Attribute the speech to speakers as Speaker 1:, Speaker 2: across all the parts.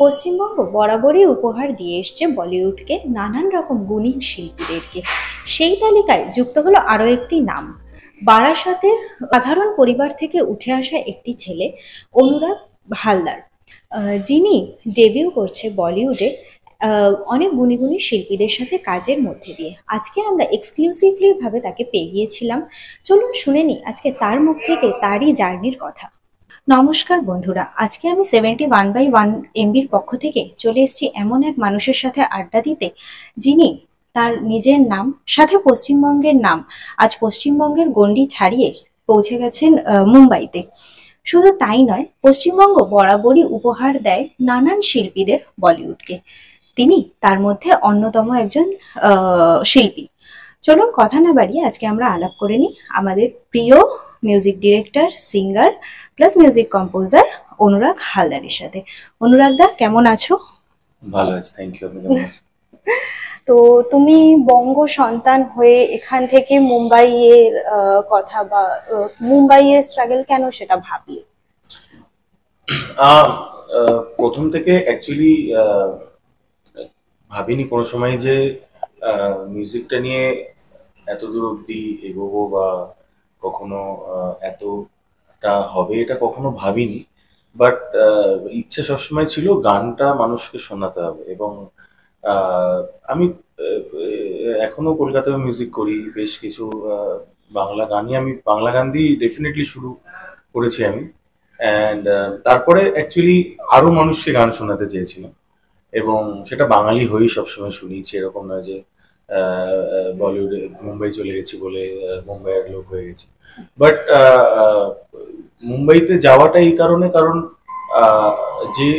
Speaker 1: পশ্চিমবঙ্গ বরাবরই উপহার দিয়ে এসছে বলিউডকে নানান রকম গুণী শিল্পীদেরকে। সেই তালিকায় যুক্ত হলো আরও একটি নাম, বারাসাতের সাধারণ পরিবার থেকে উঠে আসা একটি ছেলে, অনুরাগ হালদার, যিনি ডেবিউ করছে বলিউডে অনেক গুণী গুণী শিল্পীদের সাথে কাজের মধ্যে দিয়ে। আজকে আমরা এক্সক্লুসিভলি ভাবে তাকে পেয়ে গিয়েছিলাম। চলুন শুনে নিই আজকে তার মুখ থেকে তারই জার্নির কথা। নমস্কার বন্ধুরা, আজকে আমি 71/1 MBর পক্ষ থেকে চলে এসেছি এমন এক মানুষের সাথে আড্ডা দিতে, যিনি তার নিজের নাম সাথে পশ্চিমবঙ্গের নাম আজ পশ্চিমবঙ্গের গণ্ডি ছাড়িয়ে পৌঁছে গেছেন মুম্বাইতে। শুধু তাই নয়, পশ্চিমবঙ্গ বরাবরই উপহার দেয় নানান শিল্পীদের বলিউডকে। তিনি তার মধ্যে অন্যতম একজন শিল্পী। চলুন কথা না বাড়িয়ে আজকে আমরা আলাপ করে নিই আমাদের প্রিয় music director, singer plus music composer Anurag হালদারের সাথে। অনুরাগ দা, কেমন আছো?
Speaker 2: ভালো আছি, থ্যাংক ইউ। আপনি কেমন আছেন?
Speaker 1: তো তুমি বঙ্গ সন্তান হয়ে এখান থেকে মুম্বাইয়ের কথা বা মুম্বাইয়ের স্ট্রাগল কেন সেটা ভাবলে?
Speaker 2: প্রথম থেকে অ্যাকচুয়ালি ভাবিনি কোনো সময় যে মিউজিকটা নিয়ে এত দূর অব্দি এগোবো বা কখনো এতটা হবে, এটা কখনো ভাবিনি। বাট ইচ্ছে সবসময় ছিল গানটা মানুষকে শোনাতে হবে। এবং আমি এখনো কলকাতায় মিউজিক করি, বেশ কিছু বাংলা গানই আমি বাংলা গান দিয়ে ডেফিনেটলি শুরু করেছি আমি। অ্যান্ড তারপরে অ্যাকচুয়ালি আরো মানুষকে গান শোনাতে চেয়েছিলাম, এবং সেটা বাঙালি হয়েই সবসময় শুনিয়েছি। এরকম নয় যে বলিউডে মুম্বাই চলে গেছি বলে মুম্বাইয়ের লোক হয়ে গেছি। বাট মুম্বাইতে যাওয়াটা এই কারণে, কারণ যে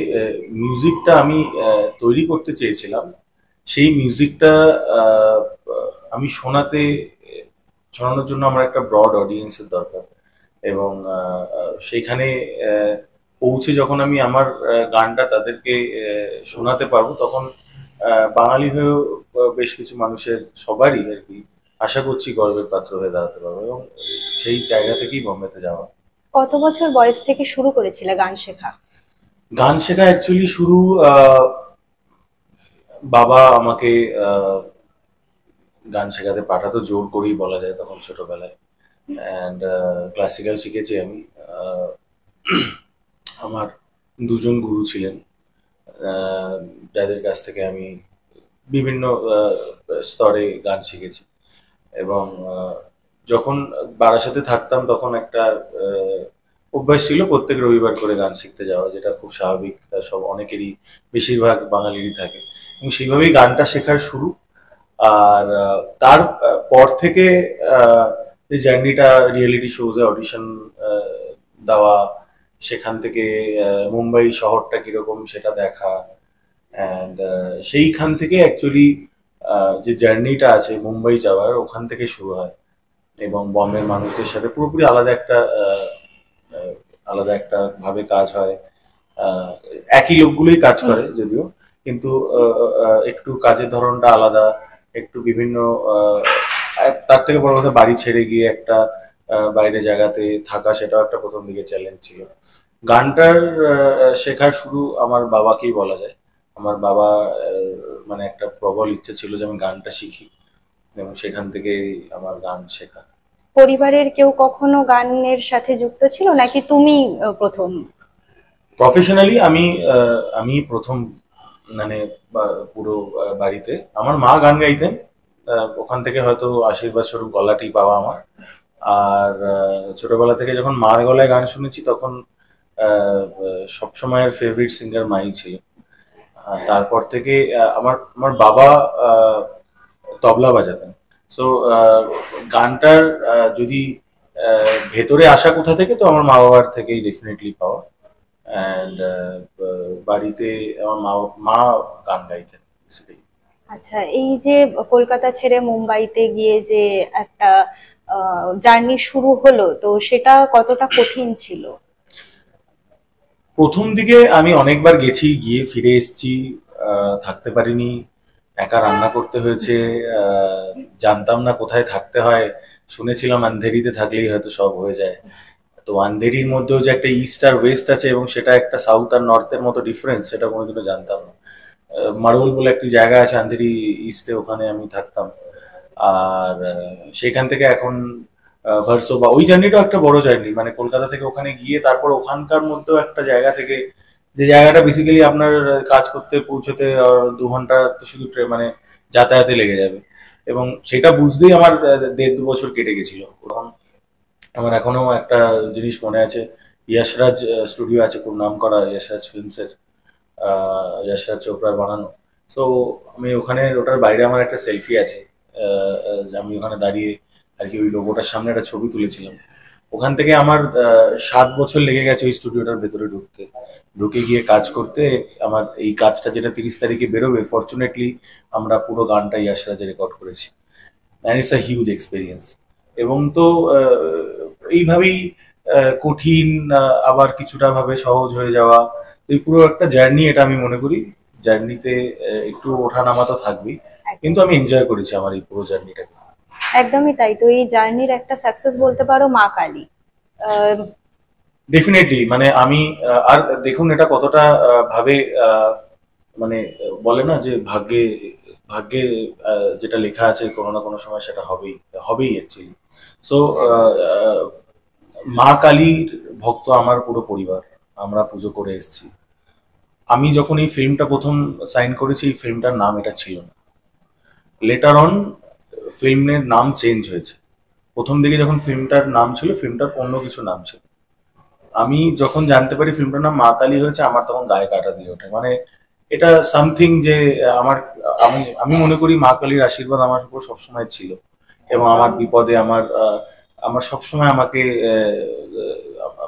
Speaker 2: মিউজিকটা আমি তৈরি করতে চেয়েছিলাম, সেই মিউজিকটা আমি শোনানোর জন্য আমার একটা ব্রড অডিয়েন্সের দরকার। এবং সেইখানে পৌঁছে যখন আমি আমার গানটা তাদেরকে শোনাতে পারবো, তখন বাঙালি হয়েও বেশ কিছু মানুষের, সবারই আর কি, আশা করছি গর্বের পাত্র হয়ে দাঁড়াতে পারবো। এবং সেই জায়গা থেকেই বোম্বেতে যাওয়া।
Speaker 1: কত বছর বয়স থেকে শুরু করেছিলে গান শেখা?
Speaker 2: গান শেখা অ্যাকচুয়ালি শুরু বাবা আমাকে গান শেখাতে পাঠাতো, জোর করেই বলা যায় তখন ছোটবেলায়। অ্যান্ড ক্লাসিক্যাল শিখেছি আমি। আমার দুজন গুরু ছিলেন, যাদের কাছ থেকে আমি বিভিন্ন স্তরে গান শিখেছি। এবং যখন বারাসাতে থাকতাম তখন একটা অভ্যাস ছিল প্রত্যেক রবিবার করে গান শিখতে যাওয়া, যেটা খুব স্বাভাবিক, সব অনেকেরই, বেশিরভাগ বাঙালিরই থাকে। এবং সেইভাবেই গানটা শেখার শুরু। আর তার পর থেকে যে জার্নিটা, রিয়েলিটি শোজে অডিশন দেওয়া, সেখান থেকে মুম্বাই শহরটা কিরকম সেটা দেখা। অ্যান্ড সেইখান থেকে অ্যাকচুয়ালি যে জার্নিটা আছে মুম্বাই যাওয়ার, ওখান থেকে শুরু হয়। এবং বম্বের মানুষদের সাথে পুরোপুরি আলাদা একটা ভাবে কাজ হয়। একই লোকগুলোই কাজ করে যদিও, কিন্তু একটু কাজের ধরনটা আলাদা, একটু বিভিন্ন। তার থেকে বড় কথা, বাড়ি ছেড়ে গিয়ে একটা বাইরে জায়গাতে থাকা, সেটাও একটা প্রথম দিকে চ্যালেঞ্জ ছিল। গানটার শেখার শুরু আমার বাবাকেই বলা যায়। আমার বাবা মানে একটা প্রবল ইচ্ছে ছিল যে আমি গানটা শিখি, এবং সেখান থেকে আমার গান শেখা।
Speaker 1: পরিবারের কেউ কখনো গানের সাথে যুক্ত ছিল নাকি তুমি প্রথম?
Speaker 2: প্রফেশনালি আমি প্রথম, মানে পুরো বাড়িতে। আমার মা গান গাইতেন, ওখান থেকে হয়তো আশীর্বাদ স্বরূপ গলাটি পাওয়া আমার। আর ছোটবেলা থেকে যখন মার গলায় গান শুনেছি, তখন সবসময়ের ফেভারিট সিঙ্গার মাই ছিল। তারপর থেকে আমার আমার বাবা তবলা বাজাতেন। সো গানটার যদি ভেতরে আসা কোথা থেকে, তো আমার মা বাবার থেকেই ডেফিনেটলি পাওয়া। অ্যান্ড বাড়িতে আমার মা গান গাইতেন।
Speaker 1: আচ্ছা, এই যে কলকাতা ছেড়ে মুম্বাইতে গিয়ে যে একটা জার্নি শুরু হলো, তো সেটা কতটা কঠিন ছিল?
Speaker 2: প্রথম দিকে আমি অনেকবার গেছি, গিয়ে ফিরে এসেছি, থাকতে পারিনি, একা রান্না করতে হয়েছে। জানতাম না কোথায় থাকতে হয়, শুনেছিলাম আন্ধেরিতে থাকলেই হয়তো সব হয়ে যায়। তো আন্ধেরির মধ্যেও যে একটা ইস্ট আর ওয়েস্ট আছে এবং সেটা একটা সাউথ আর নর্থের মতো ডিফারেন্স, সেটা কোনোদিনও জানতাম না। মারোল বলে একটি জায়গা আছে আন্ধেরি ইস্টে, ওখানে আমি থাকতাম। আর সেখান থেকে এখন ভার্সোবা, ওই জার্নিটাও একটা বড় জার্নি, মানে কলকাতা থেকে ওখানে গিয়ে তারপর ওখানকার মধ্যেও একটা জায়গা থেকে, যে জায়গাটা বেসিক্যালি আপনার কাজ করতে পৌঁছতে 2 ঘন্টা তো শুধু মানে যাতায়াতে লেগে যাবে, এবং সেটা বুঝতেই আমার 1.5-2 বছর কেটে গেছিল। তখন আমার এখনো একটা জিনিস মনে আছে, ইয়াশরাজ স্টুডিও আছে, খুব নাম করা ইয়াশরাজ ফিল্মসের, ইয়াশরাজ চোপড়ার বানানো। সো আমি ওখানে, ওটার বাইরে আমার একটা সেলফি আছে, আমি ওখানে দাঁড়িয়ে আর কি ওই লোগোটার সামনে একটা ছবি তুলেছিলাম। ওখান থেকে আমার 7 বছর লেগে গেছে ওই স্টুডিওটার ভেতরে ঢুকতে, ঢুকে গিয়ে কাজ করতে। আমার এই কাজটা যেটা 30 তারিখে বেরোবে, ফরচুনেটলি আমরা পুরো গানটা ইয়াশরাজে রেকর্ড করেছি, and it's a huge experience. এবং তো এইভাবেই কঠিন, আবার কিছুটা ভাবে সহজ হয়ে যাওয়া, এই পুরো একটা জার্নি, এটা আমি মনে করি জার্নিতে একটু ওঠানামা তো থাকবেই, কিন্তু আমি এনজয় করেছি আমার এই পুরো জার্নিটাকে।
Speaker 1: একদমই তাই। তো এই জার্নির একটা সাকসেস বলতে পারো মা কালী।
Speaker 2: ডেফিনেটলি, মানে আমি আর দেখুন এটা কতটা ভাবে মানে বলে না যে ভাগ্যে, ভাগ্যে যেটা লেখা আছে কোনো না কোনো সময় সেটা হবেই, হবেই অ্যাকচুয়ালি। সো মা কালীর ভক্ত আমার পুরো পরিবার, আমরা পুজো করে এসেছি। আমি যখন এই ফিল্মটা প্রথম সাইন করেছি, এই ফিল্মটার নাম এটা ছিল না। লেটার অন ফিল্মের নাম চেঞ্জ হয়েছে। প্রথম দিকে যখন ফিল্মটার নাম ছিল, ফিল্মটার অন্য কিছু নাম ছিল। আমি যখন জানতে পারি ফিল্মটার নাম মা কালী হয়েছে, আমার তখন গায়ে কাটা দিয়ে ওঠে। মানে এটা সামথিং যে আমার, আমি আমি মনে করি মা কালীর আশীর্বাদ আমার উপর সবসময় ছিল, এবং আমার বিপদে আমার আমার সবসময় আমাকে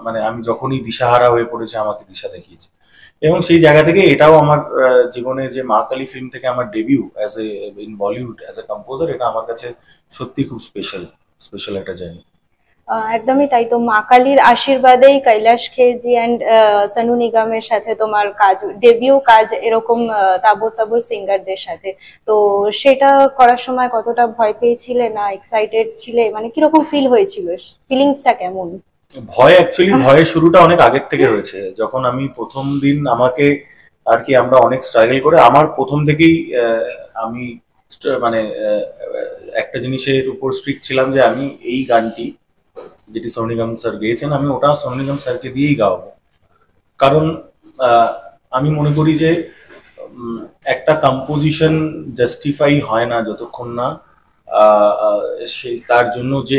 Speaker 2: মানে আমি যখনই দিশাহারা হয়ে পড়েছে আমাকে দিশা দেখিয়েছে। এবং সেই জায়গা থেকে এটাও আমার জীবনে, যে মা কালী ফিল্ম থেকে আমার debut as a in Bollywood as a composer, এটা আমার কাছে সত্যি খুব স্পেশাল, স্পেশাল একটা জার্নি।
Speaker 1: একদমই তাই। তো মা কালীর আশীর্বাদেই কৈলাশ খেরজি অ্যান্ড সনু নিগমের সাথে তোমার কাজ, ডেবিউ কাজ এরকম তাবড় তাবড় সিঙ্গারদের সাথে। তো সেটা করার সময় কতটা ভয় পেয়েছিলে, না এক্সাইটেড ছিলে, মানে কিরকম ফিল হয়েছিল, ফিলিংসটা কেমন?
Speaker 2: ভয়, অ্যাকচুয়ালি ভয়ের শুরুটা অনেক আগের থেকে হয়েছে। যখন আমি প্রথম দিন, আমাকে আর কি আমরা অনেক স্ট্রাগল করে, আমার প্রথম থেকেই আমি মানে একটা জিনিসের উপর স্ট্রিক্ট ছিলাম যে আমি এই গানটি যেটি সোনু নিগম স্যার গেয়েছেন, আমি ওটা সোনু নিগম স্যারকে দিয়েই গাওয়াবো। কারণ আমি মনে করি যে একটা কম্পোজিশন জাস্টিফাই হয় না যতক্ষণ না সে তার জন্য যে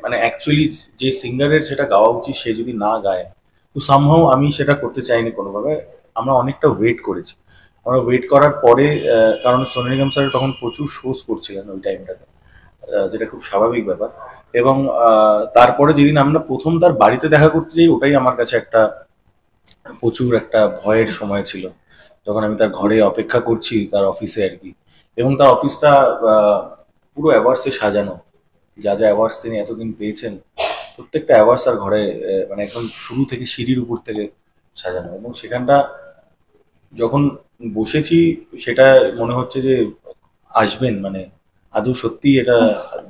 Speaker 2: মানে অ্যাকচুয়ালি যে সিঙ্গারের সেটা গাওয়া উচিত সে যদি না গায়, তো সামহাও আমি সেটা করতে চাইনি কোনোভাবে। আমরা অনেকটা ওয়েট করেছি। আমরা ওয়েট করার পরে, কারণ সোনু নিগম স্যার তখন প্রচুর শোজ করছিলেন ওই টাইমটাতে, যেটা খুব স্বাভাবিক ব্যাপার। এবং তারপরে যেদিন আমরা প্রথম তার বাড়িতে দেখা করতে যাই, ওটাই আমার কাছে একটা প্রচুর একটা ভয়ের সময় ছিল, যখন আমি তার ঘরে অপেক্ষা করছি, তার অফিসে আর কি। এবং তার অফিসটা পুরো অ্যাওয়ার্ডসে সাজানো, যা যা অ্যাওয়ার্ডস তিনি এতদিন পেয়েছেন প্রত্যেকটা অ্যাওয়ার্ডস আর ঘরে মানে একদম শুরু থেকে সিঁড়ির উপর থেকে সাজানো। এবং সেখানটা যখন বসেছি, সেটা মনে হচ্ছে যে আসবেন, মানে আদৌ সত্যি এটা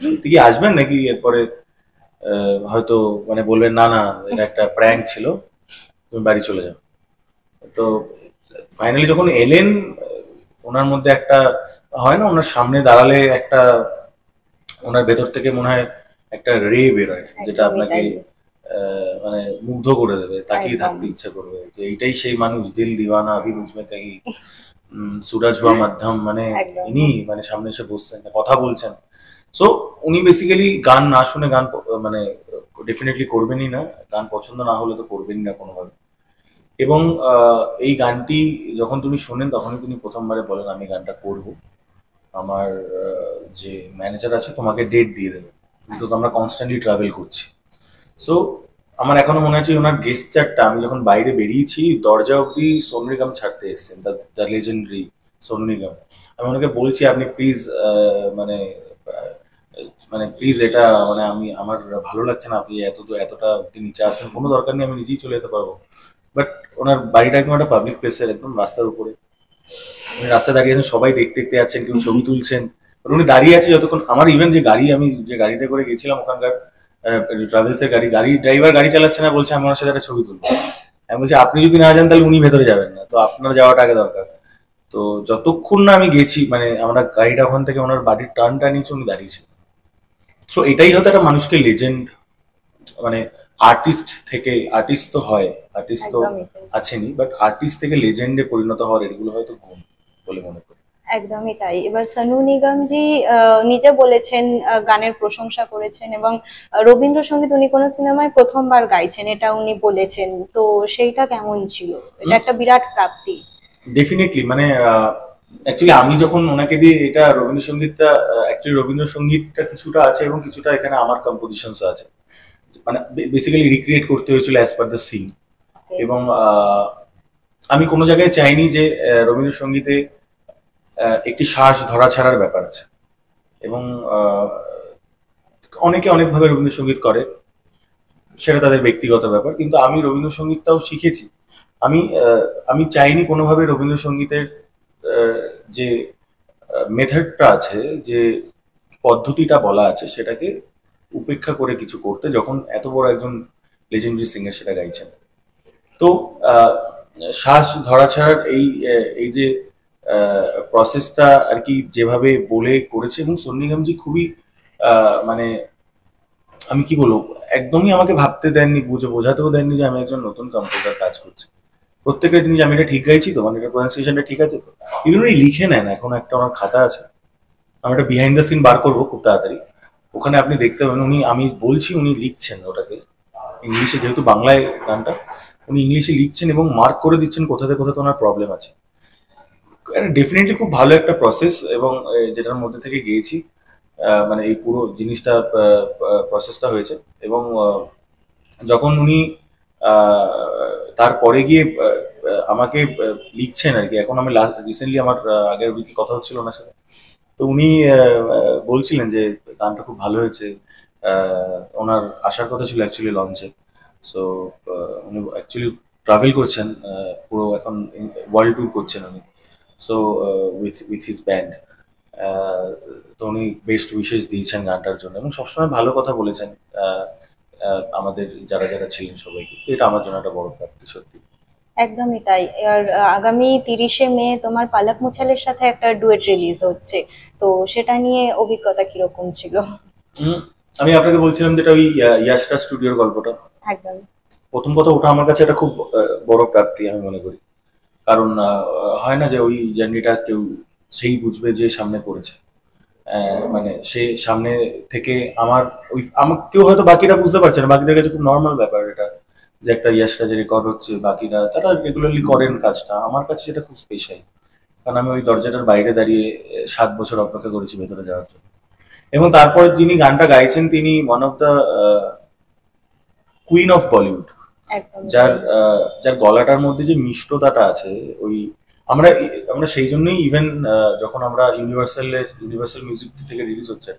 Speaker 2: সত্যি কি আসবেন, নাকি এরপরে হয়তো মানে বলবেন না না এটা একটা প্র্যাঙ্ক ছিল, তুমি বাড়ি চলে যাও। তো ফাইনালি যখন এলেন, ওনার মধ্যে একটা হয় না, ওনার সামনে দাঁড়ালে একটা ওনার ভেতর থেকে মনে হয় একটা রে বেরোয়, যেটা আপনাকে মানে মুগ্ধ করে দেবে, তাকিয়ে থাকতে ইচ্ছা করবে যে এইটাই সেই মানুষ, দিল দিওয়ানা আভি মুঝমে কাহি, সুরজ হুয়া মাধ্যম, মানে ইনি মানে সামনে এসে বসছেন, কথা বলছেন। সো উনি বেসিক্যালি গান না শুনে গান মানে ডেফিনেটলি করবেনই না, গান পছন্দ না হলে তো করবেনই না কোনোভাবে। এবং এই গানটি যখন তুমি শোনেন, তখনই তিনি প্রথমবারে বলেন আমি গানটা করব, আমার যে ম্যানেজার আছে তোমাকে ডেট দিয়ে দেবে, বিকজ আমরা কনস্ট্যান্টলি ট্রাভেল করছি। সো আমার এখনো মনে আছে ওনার গেস্টারটা, আমি যখন বাইরে বেরিয়েছি দরজা অব্দি সোনু নিগম ছাড়তে এসছেন, দ্য লেজেন্ডারি সোনু নিগম। আমি ওনাকে বলছি আপনি প্লিজ মানে মানে প্লিজ এটা মানে আমি, আমার ভালো লাগছে না আপনি এতটা নিচে আসছেন, কোনো দরকার নেই, আমি নিজেই চলে যেতে পারবো। বাট ওনার বাড়িটা একদম একটা পাবলিক প্লেসের একদম রাস্তার উপরে, উনি রাস্তায় দাঁড়িয়ে আছেন, সবাই দেখতে দেখতে যাচ্ছেন, কেউ ছবি তুলছেন, উনি দাঁড়িয়ে আছে যতক্ষণ। আমার ইভেন যে গাড়ি, আমি যে গাড়িতে করে গেছিলাম ওখানকার ট্রাভেলসের গাড়ি ড্রাইভার গাড়ি চালাচ্ছে না, বলছে আমি ওনার সাথে একটা ছবি তুলবো। আমি বলছি আপনি যদি না যান তাহলে উনি ভেতরে যাবেন না, তো আপনার যাওয়াটা আগে দরকার। তো যতক্ষণ না আমি গেছি, মানে আমরা গাড়িটা ওখান থেকে ওনার বাড়ির টার্নটা নিয়েছি, উনি দাঁড়িয়েছিল। তো এটাই হয়তো একটা মানুষকে লেজেন্ড, মানে আর্টিস্ট তো হয়, আর্টিস্ট তো
Speaker 1: একদমই তাই।
Speaker 2: আছেনই, বাট আর্টিস্ট থেকে লেজেন্ডে পরিণত হওয়ার এগুলো হয়তো গুণ বলে মনে করি।
Speaker 1: একদমই তাই। এবার সানু নিগমজি নিজে বলেছেন, গানের প্রশংসা করেছেন, এবং রবীন্দ্রসঙ্গীত উনি কোনো সিনেমায় প্রথমবার গাইছেন এটা উনি বলেছেন। তো সেইটা কেমন ছিল? এটা একটা বিরাট প্রাপ্তি।
Speaker 2: ডেফিনেটলি, মানে অ্যাকচুয়ালি আমি যখন ওনাকে দিয়ে এটা রবীন্দ্রসঙ্গীতটা কিছুটা আছে এবং কিছুটা এখানে আমার কম্পোজিশনস আছে, মানে বেসিক্যালি রিক্রিয়েট করতে হয়েছিল as per the scene.
Speaker 1: Okay.
Speaker 2: এবং আমি কোনো জায়গায় চাইনি যে রবীন্দ্রসঙ্গীতে একটি শ্বাস ধরা ছাড়ার ব্যাপার আছে। এবং অনেকে অনেকভাবে রবীন্দ্রসঙ্গীত করে, সেটা তাদের ব্যক্তিগত ব্যাপার, কিন্তু আমি রবীন্দ্রসঙ্গীতটাও শিখেছি। আমি চাইনি কোনোভাবে রবীন্দ্রসঙ্গীতের যে মেথডটা আছে, যে পদ্ধতিটা বলা আছে, সেটাকে উপেক্ষা করে কিছু করতে, যখন এত বড় একজন লেজেন্ডারি সিঙ্গার সেটা গাইছেন। তো আহ, শ্বাস ধরা ছাড়ার এই যে প্রসেসটা আর কি যেভাবে বলে করেছে, এবং সোনু নিগমজি খুবই মানে আমি কি বলবো, একদমই আমাকে ভাবতে দেননি, বোঝাতেও দেননি যে আমি একজন নতুন কম্পোজার কাজ করছি। প্রত্যেকটা জিনিস আমি এটা ঠিক গাইছি তো, মানে এটা প্রোনাউন্সিয়েশনটা ঠিক আছে তো, ইভেন উনি লিখে নেন। এখন একটা ওনার খাতা আছে, আমি একটা বিহাইন্ড দ্য সিন বার করবো খুব তাড়াতাড়ি, ওখানে আপনি দেখতে পাবেন আমি বলছি উনি লিখছেন ওটাকে ইংলিশে, যেহেতু বাংলায় গানটা, উনি ইংলিশে লিখছেন এবং মার্ক করে দিচ্ছেন কোথাতে কোথাতে ওনার প্রবলেম আছে। ডেফিনেটলি খুব ভালো একটা প্রসেস, এবং যেটার মধ্যে থেকে গিয়েছি, মানে এই পুরো জিনিসটা প্রসেসটা হয়েছে। এবং যখন উনি তারপরে গিয়ে আমাকে লিখছেন আর কি, এখন আমি রিসেন্টলি আমার আগের উইকে কথা হচ্ছিল ওনার সাথে, তো উনি বলছিলেন যে গানটা খুব ভালো হয়েছে। ওনার আসার কথা ছিল অ্যাকচুয়ালি লঞ্চে। সো উনি অ্যাকচুয়ালি ট্রাভেল করছেন, পুরো এখন ওয়ার্ল্ড ট্যুর করছেন উনি। সো উইথ হিজ ব্যান্ড, তো উনি বেস্ট উইশেস দিয়েছেন গানটার জন্য, এবং সবসময় ভালো কথা বলেছেন আমাদের যারা যারা ছিলেন সবাইকে। তো এটা আমার জন্য একটা বড় প্রাপ্তি সত্যি।
Speaker 1: একদমই তাই। আর আগামী 30শে মে তোমার পালক মুছালের সাথে একটা ডুয়েট রিলিজ হচ্ছে, তো সেটা নিয়ে অভিজ্ঞতা কিরকম ছিল?
Speaker 2: উম, আমি আপনাকে বলছিলাম যেটা ওই ইয়াশটা স্টুডিওর গল্পটা,
Speaker 1: একদম।
Speaker 2: প্রথম কথা ওটা আমার কাছে একটা খুব বড় প্রাপ্তি আমি মনে করি। কারণ হয় না যে ওই জার্নিটা কেউ সেই বুঝবে যে সামনে করেছে। মানে সে সামনে থেকে আমার কেউ হয়তো বাকিরা বুঝতে পারছে না, বাকিদের কাছে খুব নর্মাল ব্যাপার এটা, যে একটা ইয়াশটা যে রেকর্ড হচ্ছে, বাকিরা তারা রেগুলারলি করেন কাজটা। আমার কাছে সেটা খুব স্পেশাল, কারণ আমি ওই দরজাটার বাইরে দাঁড়িয়ে 7 বছর অপেক্ষা করেছি ভেতরে যাওয়ার জন্য। এবং তারপর যিনি গানটা গাইছেন তিনি one of the queen of Bollywood,
Speaker 1: একদম
Speaker 2: যার
Speaker 1: তাই।
Speaker 2: যার গলাটার মধ্যে যে মিষ্টতাটা আছে, ওই আমরা আমরা সেই জন্যই ইভেন যখন আমরা ইউনিভার্সাল মিউজিক থেকে রিলিজ হচ্ছে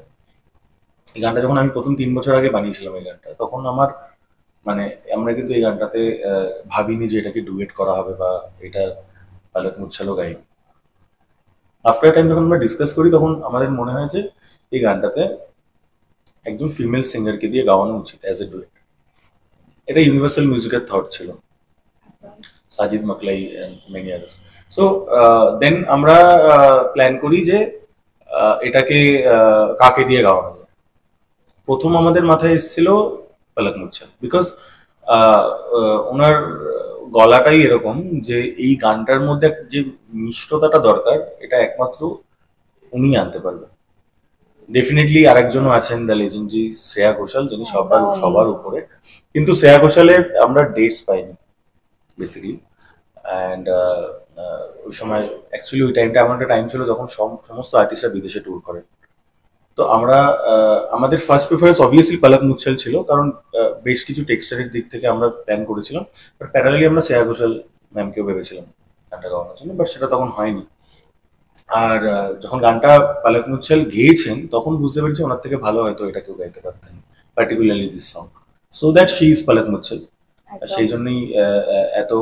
Speaker 2: এই গানটা, যখন আমি প্রথম 3 বছর আগে বানিয়েছিলাম এই গানটা, তখন আমার মানে আমরা কিন্তু এই গানটাতে ভাবিনি যে এটাকে ডুয়েট করা হবে বা এটা পালক মুচ্ছালও গাইবে। আফটার টাইম যখন আমরা ডিসকাস করি, তখন আমাদের মনে হয় যে এই গানটাতে একজন ফিমেল সিঙ্গারকে দিয়ে গাওয়ানো উচিত অ্যাজ এ ডুয়েট। এটা ইউনিভার্সাল মিউজিকের থট ছিল, Sajid Maklai and many others. So then আমরা প্ল্যান করি যে এটাকে কাকে দিয়ে গাওয়ানো যায়। প্রথম আমাদের মাথায় এসেছিল পালক মুচ্ছাল, বিকজ ওনার গলাটাই এরকম যে এই গানটার মধ্যে যে মিষ্টতাটা দরকার, এটা একমাত্র উনি আনতে পারবেন। ডেফিনেটলি আরেকজনও আছেন, দ্য লেজেন্ডারি শ্রেয়া ঘোষাল, যিনি সবার
Speaker 1: একদম।
Speaker 2: সবার উপরে, কিন্তু শ্রেয়া ঘোষালের আমরা ডেটস পাইনি বেসিক্যালি। অ্যান্ড ওই সময় অ্যাকচুয়ালি ওই টাইমটা এমন একটা টাইম ছিল যখন সমস্ত আর্টিস্টরা বিদেশে ট্যুর করেন। তো আমরা আমাদের ফার্স্ট প্রেফারেন্স অবভিয়াসলি পালক মুচ্ছাল ছিল, কারণ বেশ কিছু টেক্সচারের দিক থেকে আমরা প্ল্যান করেছিলাম, বাট প্যারালি আমরা শ্রেয়া ঘোষাল ম্যামকেও ভেবেছিলাম গানটা গাওয়ানোর জন্য, বাট সেটা তখন হয়নি। আর যখন গানটা পালক মুচ্ছাল গেয়েছেন, তখন বুঝতে পেরেছি ওনার থেকে ভালো হয়তো এটা কেউ গাইতে পারতেন, particularly this song. So that she is পালক মুচ্ছাল। আর
Speaker 1: একদম।
Speaker 2: সেই জন্যই এত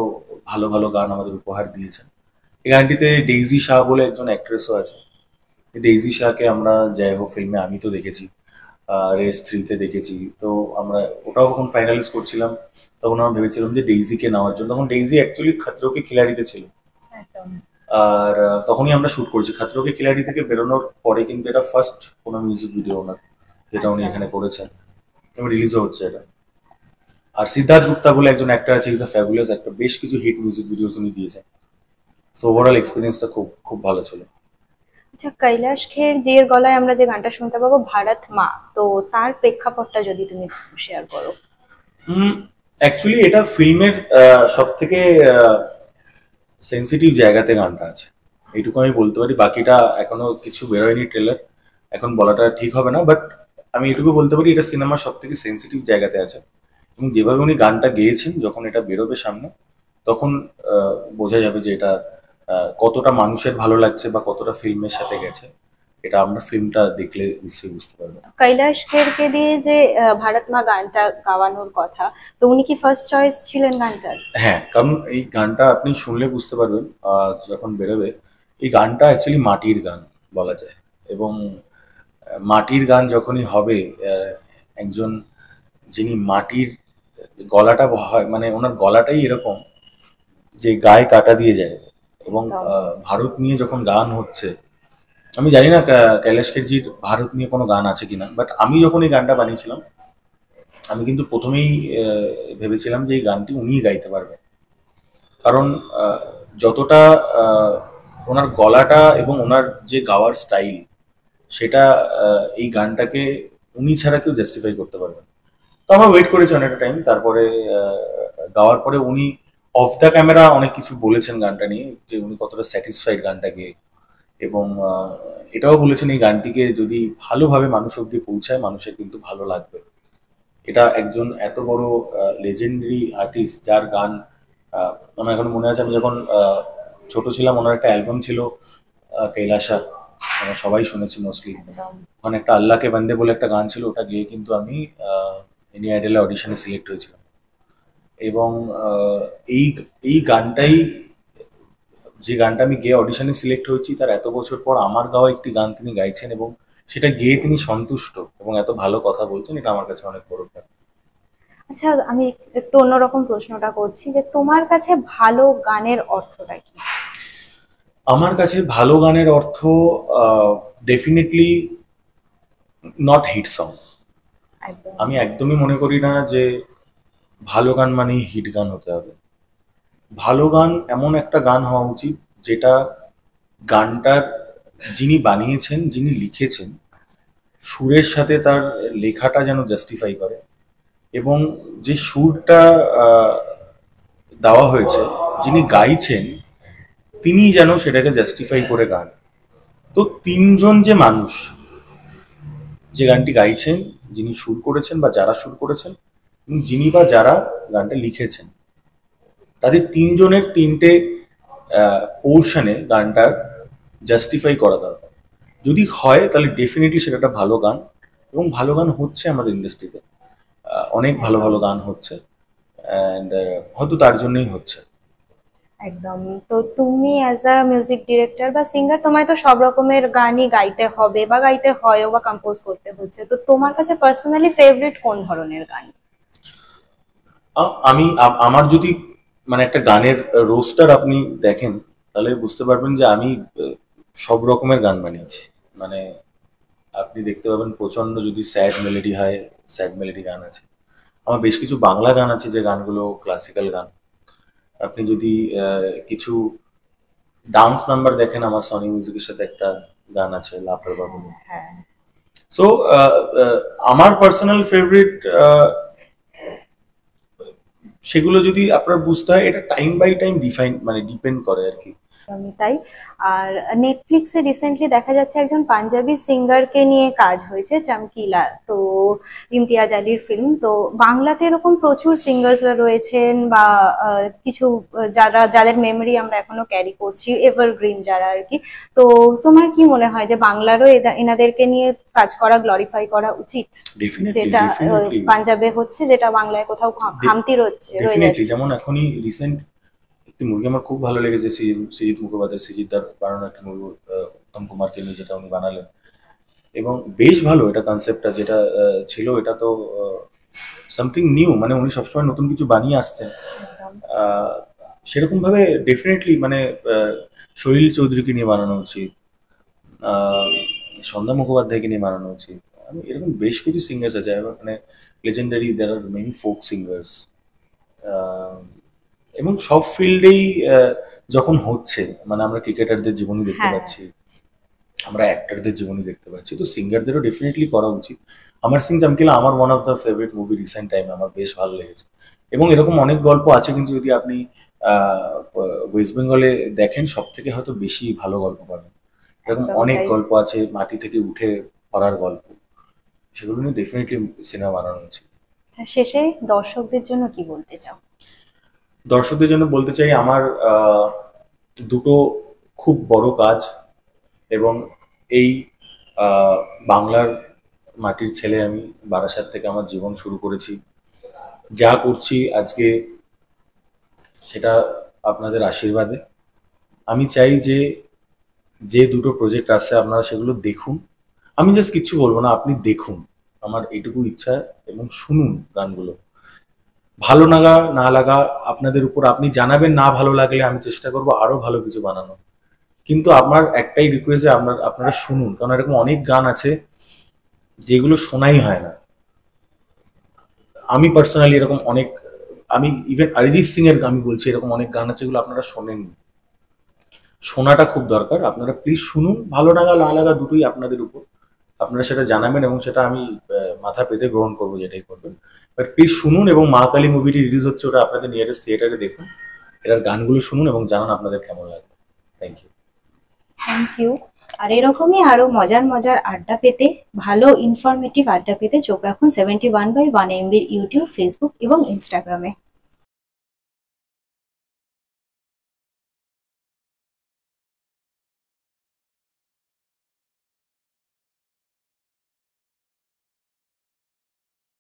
Speaker 2: ভালো ভালো গান আমাদের উপহার দিয়েছেন। এই গানটিতে ডেইজি শাহ বলে একজন অ্যাক্ট্রেসও আছে। ডেইজি শাহকে আমরা জয় হো ফিল্মে আমি তো দেখেছি, রেস 3-তে দেখেছি। তো আমরা ওটাও যখন ফাইনালিস্ট করছিলাম তখন আমরা ভেবেছিলাম যে ডেইজিকে নেওয়ার জন্য। তখন ডেইজি অ্যাকচুয়ালি খাতরো কে খিলাড়িতে ছিল।
Speaker 1: একদম।
Speaker 2: আর তখনই আমরা শুট করছি। খাতরো কে খিলাড়ি থেকে বেরোনোর পরে কিন্তু এটা ফার্স্ট কোনো মিউজিক ভিডিও ওনার, যেটা উনি
Speaker 1: আচ্ছা।
Speaker 2: এখানে করেছেন এবং রিলিজও হচ্ছে এটা। আর সিদ্ধার্থ গুপ্তা বলে একজন অ্যাক্টর আছে, ইজ আ ফ্যাবুলাস অ্যাক্টর, বেশ কিছু হিট মিউজিক ভিডিওস উনি দিয়েছেন। সো ওভারঅল এক্সপিরিয়েন্সটা খুব খুব ভালো ছিল।
Speaker 1: আচ্ছা, কৈলাস খের জির গলায় আমরা যে গানটা শুনতে পাবো ভারত মা, তো তার প্রেক্ষাপটটা যদি তুমি শেয়ার করো।
Speaker 2: অ্যাকচুয়ালি এটা ফিল্মের সব থেকে সেন্সিটিভ জায়গাতে গানটা আছে, এইটুকু আমি বলতে পারি। বাকিটা এখনো কিছু বেরোয়নি ট্রেলার, এখন বলাটা ঠিক হবে না, বাট আমি এটুকু বলতে পারি এটা সিনেমার সব থেকে সেন্সিটিভ জায়গাতে আছে। এবং যেভাবে উনি গানটা গেয়েছেন, যখন এটা বেরোবে সামনে তখন বোঝা যাবে যে এটা কতটা মানুষের ভালো লাগছে বা কতটা ফিল্মের সাথে গেছে। এটা আমরা ফিল্মটা দেখলে নিশ্চয়ই বুঝতে পারবো।
Speaker 1: কৈলাস খেরকে দিয়ে যে ভারত মা গানটা গাওয়ানোর কথা, তো উনি কি ফার্স্ট চয়েস ছিলেন গানটার?
Speaker 2: হ্যাঁ, কারণ এই গানটা আপনি শুনলে বুঝতে পারবেন যখন বেরোবে। এই গানটা অ্যাকচুয়ালি মাটির গান বলা যায়। এবং মাটির গান যখনই হবে, একজন যিনি মাটির গলাটা হয়, মানে ওনার গলাটাই এরকম যে গায়ে কাটা দিয়ে যায়। এবং ভারত নিয়ে যখন গান হচ্ছে, আমি জানি না কৈলাস খেরজির ভারত নিয়ে কোনো গান আছে কিনা, বাট আমি যখন এই গানটা বানিয়েছিলাম আমি কিন্তু প্রথমেই ভেবেছিলাম যে এই গানটি উনিই গাইতে পারবেন। কারণ যতটা ওনার গলাটা এবং ওনার যে গাওয়ার স্টাইল, সেটা এই গানটাকে উনি ছাড়া কেউ জাস্টিফাই করতে পারবে না। তো আমরা ওয়েট করেছি অনেকটা টাইম। তারপরে গাওয়ার পরে উনি অফ দ্য ক্যামেরা অনেক কিছু বলেছেন গানটা নিয়ে, যে উনি কতটা স্যাটিসফাইড গানটা গেয়ে। এবং এটাও বলেছেন এই গানটিকে যদি ভালোভাবে মানুষ অব্দি পৌঁছায়, মানুষের কিন্তু ভালো লাগবে। এটা একজন এত বড় লেজেন্ডারি আর্টিস্ট, যার গান আমার এখন মনে আছে, আমি যখন ছোট ছিলাম ওনার একটা অ্যালবাম ছিল কৈলাসা, আমরা সবাই শুনেছি মোস্টলি। ওখানে একটা আল্লাহকে বান্দে বলে একটা গান ছিল, ওটা গেয়ে কিন্তু আমি ইন্ডিয়া আইডলে অডিশনে সিলেক্ট হয়েছিলাম। এবং এই এই গানটাই, যে গানটা আমি গেয়ে অডিশনে সিলেক্ট হয়েছি, তার এত বছর পর আমার গাওয়া একটি গান তিনি গাইছেন এবং সেটা গেয়ে তিনি সন্তুষ্ট এবং এত ভালো কথা বলছেন, এটা আমার কাছে অনেক বড় ব্যাপার।
Speaker 1: আচ্ছা, আমি একটু অন্যরকম প্রশ্নটা করছি, যে তোমার কাছে ভালো গানের অর্থটা কি?
Speaker 2: আমার কাছে ভালো গানের অর্থ ডেফিনেটলি নট হিট সং।
Speaker 1: একদম।
Speaker 2: আমি একদমই মনে করি না যে ভালো গান মানেই হিট গান হতে হবে। ভালো গান এমন একটা গান হওয়া উচিত যেটা গানটার যিনি বানিয়েছেন, যিনি লিখেছেন, সুরের সাথে তার লেখাটা যেন জাস্টিফাই করে। এবং যে সুরটা দেওয়া হয়েছে, যিনি গাইছেন তিনি যেন সেটাকে জাস্টিফাই করে গান। তো তিনজন যে মানুষ যে গানটি গাইছেন, যিনি সুর করেছেন বা যারা সুর করেছেন, এবং যিনি বা যারা গানটা লিখেছেন, তাদের তিনজনের তিনটে পোর্শনে গানটার জাস্টিফাই করা দরকার। যদি হয় তাহলে ডেফিনেটলি সেটা একটা ভালো গান। এবং ভালো গান হচ্ছে আমাদের ইন্ডাস্ট্রিতে, অনেক ভালো ভালো গান হচ্ছে, অ্যান্ড হয়তো তার জন্যই হচ্ছে।
Speaker 1: একদম। তো তুমি অ্যাজ আ মিউজিক ডিরেক্টর বা সিঙ্গার, তোমায় তো সব রকমের গানই গাইতে হবে বা গাইতে হয়ও বা কম্পোজ করতে হচ্ছে, তো তোমার কাছে পার্সোনালি ফেভারিট কোন ধরনের গান?
Speaker 2: আমি আমার যদি মানে একটা গানের রোস্টার আপনি দেখেন, তাহলে বুঝতে পারবেন যে আমি সব রকমের গান বানিয়েছি। মানে আপনি দেখতে পাবেন প্রচন্ড যদি স্যাড মেলোডি হয়, স্যাড মেলোডি গান আছে। আমার বেশ কিছু বাংলা গান আছে যে গানগুলো ক্লাসিক্যাল গান। আপনি যদি কিছু ডান্স নাম্বার দেখেন, আমার সনি মিউজিকের সাথে একটা গান আছে লাফার বাবু।
Speaker 1: হ্যাঁ।
Speaker 2: সো আমার পার্সোনাল ফেভারিট, সেগুলো যদি আপনার বুঝতে হয়, এটা টাইম বাই টাইম ডিফাইন মানে ডিপেন্ড করে আর কি।
Speaker 1: তাই। আর নেটফ্লিক্সে রিসেন্টলি দেখা যাচ্ছে একজন পাঞ্জাবি সিঙ্গারকে নিয়ে কাজ হয়েছে, চামকিলা, তো ইমতিয়াজ আলীর ফিল্ম। তো বাংলাতে এরকম প্রচুর সিঙ্গার্সরা রয়েছেন বা কিছু যাদের মেমরি আমরা এখনো ক্যারি করছি, এভারগ্রিন যারা আর কি। তো তোমার কি মনে হয় যে বাংলারও এনাদেরকে নিয়ে কাজ করা, গ্লোরিফাই করা উচিত? যেটা পাঞ্জাবে হচ্ছে, যেটা বাংলায় কোথাও খামতি রয়ে যাচ্ছে।
Speaker 2: যেমন এখনই রিসেন্ট একটি মুভি আমার খুব ভালো লেগেছে, সৃজিত মুখোপাধ্যায়, সৃজিতদার বানানো একটা মুভি, উত্তম কুমারকে নিয়ে, যেটা উনি বানালেন। এবং বেশ ভালো এটা কনসেপ্টটা যেটা ছিল, এটা তো সামথিং নিউ, মানে উনি সবসময় নতুন কিছু বানিয়ে আসছেন। আহ, সেরকম ভাবে ডেফিনেটলি মানে সলিল চৌধুরীকে নিয়ে বানানো উচিত, আহ, সন্ধ্যা মুখোপাধ্যায়কে নিয়ে বানানো উচিত। আমি এরকম বেশ কিছু সিঙ্গার্স আছে মানে legendary, there are many folk singers, এবং সব ফিল্ডেই যখন হচ্ছে, মানে আমরা ক্রিকেটারদের জীবনী দেখতে
Speaker 1: হ্যাঁ।
Speaker 2: পাচ্ছি, আমরা অ্যাক্টরদের জীবনী দেখতে পাচ্ছি, তো সিঙ্গারদেরও ডেফিনেটলি করা উচিত। অমর সিং চমকিলা আমার one of the favourite movie recent time, আমার বেশ ভালো লেগেছে। এবং এরকম অনেক গল্প আছে, কিন্তু যদি আপনি ওয়েস্ট বেঙ্গলে দেখেন, সব থেকে হয়তো বেশি ভালো গল্প পাবেন। এরকম
Speaker 1: একদম
Speaker 2: অনেক
Speaker 1: তাই।
Speaker 2: গল্প আছে মাটি থেকে উঠে পড়ার গল্প, সেগুলো নিয়ে ডেফিনেটলি সিনেমা বানানো উচিত।
Speaker 1: শেষে দর্শকদের জন্য কি বলতে চাও?
Speaker 2: দর্শকদের জন্য বলতে চাই, আমার দুটো খুব বড় কাজ, এবং এই বাংলার মাটির ছেলে আমি, বারাসাত থেকে আমার জীবন শুরু করেছি, যা করছি আজকে সেটা আপনাদের আশীর্বাদে। আমি চাই যে যে দুটো প্রজেক্ট আসছে আপনারা সেগুলো দেখুন। আমি জাস্ট কিচ্ছু বলবো না, আপনি দেখুন, আমার এইটুকু ইচ্ছা, এবং শুনুন গানগুলো। ভালো লাগা না লাগা আপনাদের উপর, আপনি জানাবেন। না ভালো লাগলে আমি চেষ্টা করবো আরো ভালো কিছু বানানো। কিন্তু আমার একটাই রিকোয়েস্ট যে আপনারা শুনুন, কারণ এরকম অনেক গান আছে যেগুলো শোনাই হয় না। আমি পার্সোনালি এরকম অনেক, আমি ইভেন অরিজিৎ সিং এর আমি বলছি, এরকম অনেক গান আছে যেগুলো আপনারা শোনেননি। শোনাটা খুব দরকার, আপনারা প্লিজ শুনুন। ভালো লাগা না লাগা দুটোই আপনাদের উপর, আপনারা সেটা জানাবেন, এবং সেটা আমি মাথা পেতে গ্রহণ করবো, যেটাই করবেন। বাট প্লিজ শুনুন, এবং মা কালী মুভিটি রিলিজ হচ্ছে, ওটা আপনাদের নিয়ারেস্ট থিয়েটারে দেখুন, এটার গানগুলো শুনুন এবং জানান আপনাদের কেমন লাগে। Thank you.
Speaker 1: Thank you. আর এরকমই আরো মজার মজার আড্ডা পেতে, ভালো ইনফরমেটিভ আড্ডা পেতে চোখ রাখুন 71/1 MBর ইউটিউব, ফেসবুক এবং ইনস্টাগ্রামে।